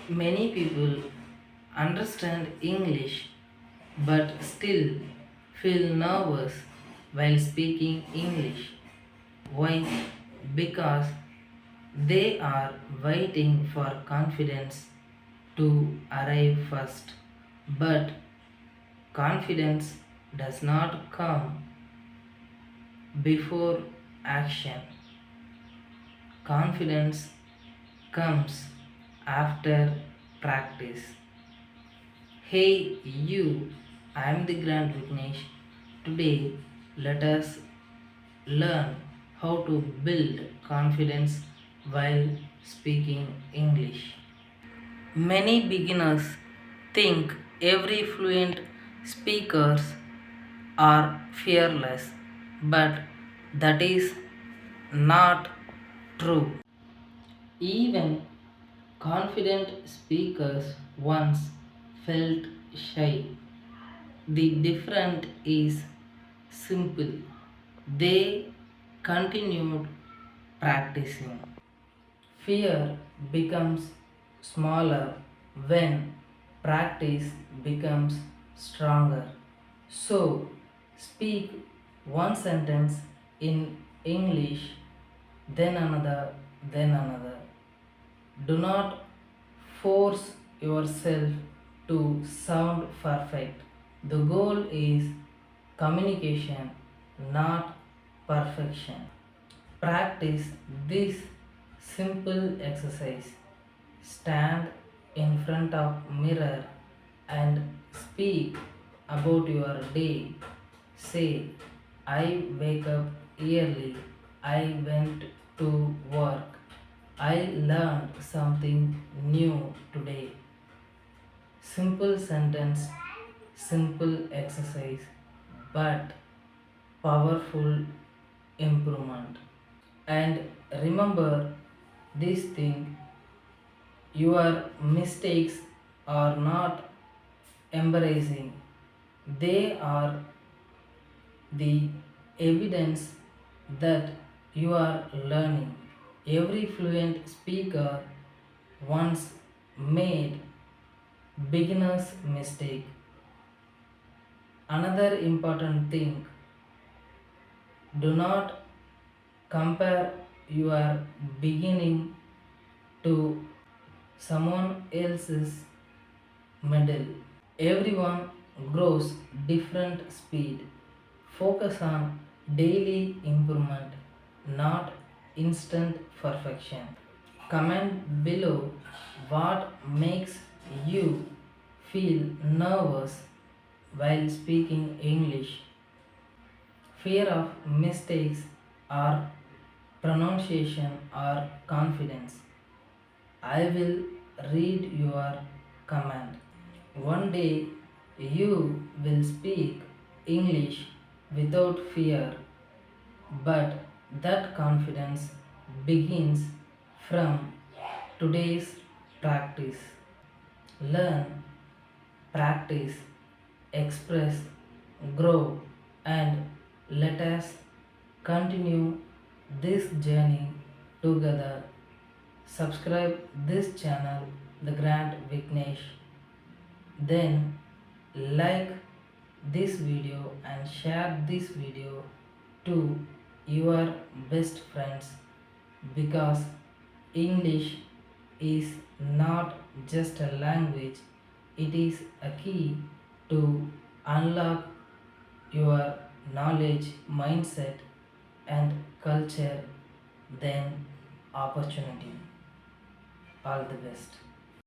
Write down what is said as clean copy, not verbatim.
Many people understand English but still feel nervous while speaking English. Why? Because they are waiting for confidence to arrive first. But confidence does not come before action. Confidence comes after practice. Hey you, I am the Grant Vignesh. Today let us learn how to build confidence while speaking English. Many beginners think every fluent speakers are fearless, but that is not true. Even confident speakers once felt shy. The difference is simple. They continued practicing. Fear becomes smaller when practice becomes stronger. So, speak one sentence in English, then another, then another. Do not force yourself to sound perfect. The goal is communication, not perfection. Practice this simple exercise. Stand in front of mirror and speak about your day. Say, I wake up early. I went to work. I learned something new today. Simple sentence, simple exercise, but powerful improvement. And remember this thing, your mistakes are not embarrassing, they are the evidence that you are learning. Every fluent speaker once made beginner's mistake. Another important thing, do not compare your beginning to someone else's middle. Everyone grows different speed. Focus on daily improvement, not instant perfection. Comment below what makes you feel nervous while speaking English. Fear of mistakes or pronunciation or confidence. I will read your comment. One day you will speak English without fear, but that confidence begins from today's practice. Learn, practice, express, grow, and let us continue this journey together. Subscribe this channel, The Grant Vignesh. Then like this video and share this video to your best friends, because English is not just a language, it is a key to unlock your knowledge, mindset, and culture, then opportunity. All the best.